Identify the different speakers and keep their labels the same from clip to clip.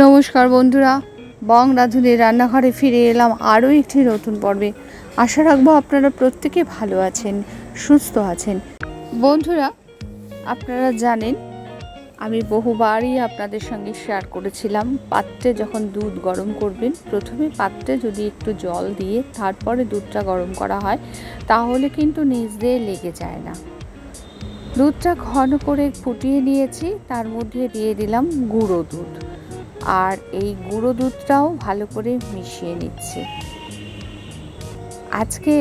Speaker 1: নমস্কার বন্ধুরা, বংরাধুনির রান্নাঘরে ফিরে এলাম আরও একটি নতুন পর্বে। আশা রাখবো আপনারা প্রত্যেকে ভালো আছেন, সুস্থ আছেন। বন্ধুরা, আপনারা জানেন আমি বহুবারই আপনাদের সঙ্গে শেয়ার করেছিলাম, পাত্রে যখন দুধ গরম করবেন, প্রথমে পাত্রে যদি একটু জল দিয়ে তারপরে দুধটা গরম করা হয়, তাহলে কিন্তু নিচ দিয়ে লেগে যায় না। দুধটা ঘন করে ফুটিয়ে নিয়েছি, তার মধ্যে দিয়ে দিলাম গুঁড়ো দুধ, আর এই গুঁড়ো দুধটাও ভালো করে মিশিয়ে নিচ্ছি। আজকে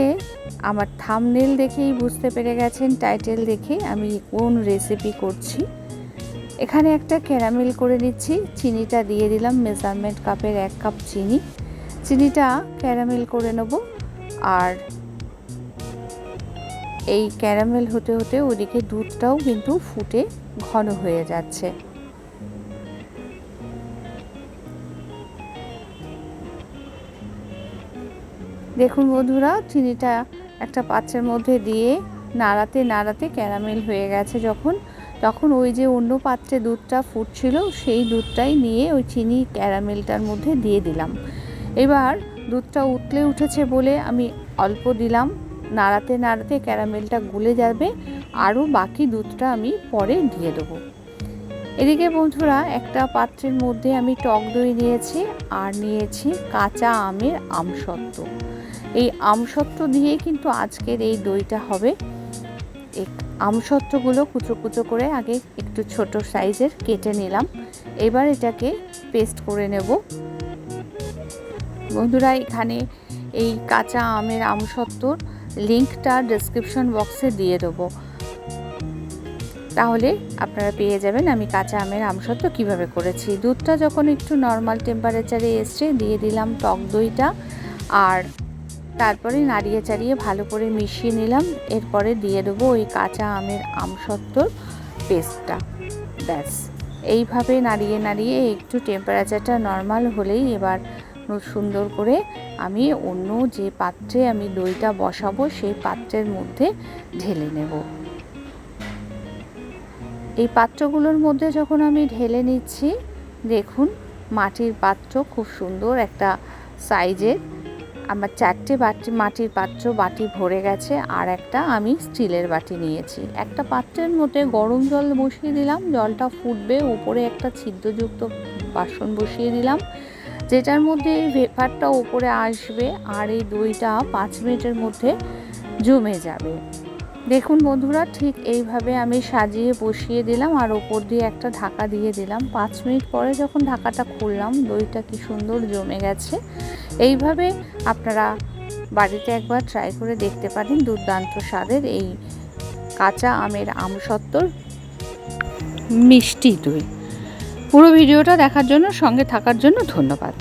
Speaker 1: আমার থাম্বনেল দেখেই বুঝতে পেরে গেছেন, টাইটেল দেখে আমি কোন রেসিপি করছি। এখানে একটা ক্যারামেল করে নিচ্ছি। চিনিটা দিয়ে দিলাম, মেজারমেন্ট কাপের 1 কাপ চিনি। চিনিটা ক্যারামেল করে নেব। আর এই ক্যারামেল হতে হতে ওদিকে দুধটাও কিন্তু ফুটে ঘন হয়ে যাচ্ছে। দেখুন বন্ধুরা, চিনিটা একটা পাত্রের মধ্যে দিয়ে নাড়াতে নাড়াতে ক্যারামেল হয়ে গেছে। তখন ওই যে অন্য পাত্রে দুধটা ফুটছিল, সেই দুধটাই নিয়ে ওই চিনি ক্যারামেলটার মধ্যে দিয়ে দিলাম। এবার দুধটা উতলে উঠেছে বলে আমি অল্প দিলাম। নাড়াতে নাড়াতে ক্যারামেলটা গলে যাবে, আরও বাকি দুধটা আমি পরে দিয়ে দেবো। এদিকে বন্ধুরা, একটা পাত্রের মধ্যে আমি টক দই নিয়েছি, আর নিয়েছি কাঁচা আমের আমসত্ত্ব। এই আমসত্ত্ব দিয়ে কিন্তু আজকের এই দইটা হবে। এই আমসত্ত্বগুলো কুচো কুচো করে আগে একটু ছোট সাইজের কেটে নিলাম। এবার এটাকে পেস্ট করে নেব। বন্ধুরা, এখানে এই কাঁচা আমের আমসত্ত্বর লিঙ্কটা ডেসক্রিপশন বক্সে দিয়ে দেবো, তাহলে আপনারা পেয়ে যাবেন আমি কাঁচা আমের আমসত্ত্ব কীভাবে করেছি। দুধটা যখন একটু নর্মাল টেম্পারেচারে এসছে, দিয়ে দিলাম টক দইটা, আর তারপরে নাড়িয়ে চাড়িয়ে ভালো করে মিশিয়ে নিলাম। এরপরে দিয়ে দেবো ওই কাঁচা আমের আমসত্ত্বর পেস্টটা। ব্যাস, এইভাবে নাড়িয়ে নাড়িয়ে একটু টেম্পারেচারটা নর্মাল হলেই এবার সুন্দর করে আমি অন্য যে পাত্রে আমি দইটা বসাবো সেই পাত্রের মধ্যে ঢেলে নেব। এই পাত্রগুলোর মধ্যে যখন আমি ঢেলে নিচ্ছি, দেখুন মাটির পাত্র খুব সুন্দর একটা সাইজের। আমার 4টে মাটির বাটি ভরে গেছে, আর একটা আমি স্টিলের বাটি নিয়েছি। একটা পাত্রের মধ্যে গরম জল বসিয়ে দিলাম, জলটা ফুটবে, উপরে একটা ছিদ্রযুক্ত বাসন বসিয়ে দিলাম, যেটার মধ্যে এই ভেপারটা উপরে আসবে, আর এই দইটা 5 মিনিটের মধ্যে জমে যাবে। দেখুন বন্ধুরা, ঠিক এইভাবে আমি সাজিয়ে বসিয়ে দিলাম, আর ওপর দিয়ে একটা ঢাকা দিয়ে দিলাম। 5 মিনিট পরে যখন ঢাকাটা খুললাম, দইটা কি সুন্দর জমে গেছে। এইভাবে আপনারা বাড়িতে একবার ট্রাই করে দেখতে পারেন। দুর্দান্ত স্বাদের এই কাঁচা আমের আমসত্ত্বর মিষ্টি দই। পুরো ভিডিওটা দেখার জন্য, সঙ্গে থাকার জন্য ধন্যবাদ।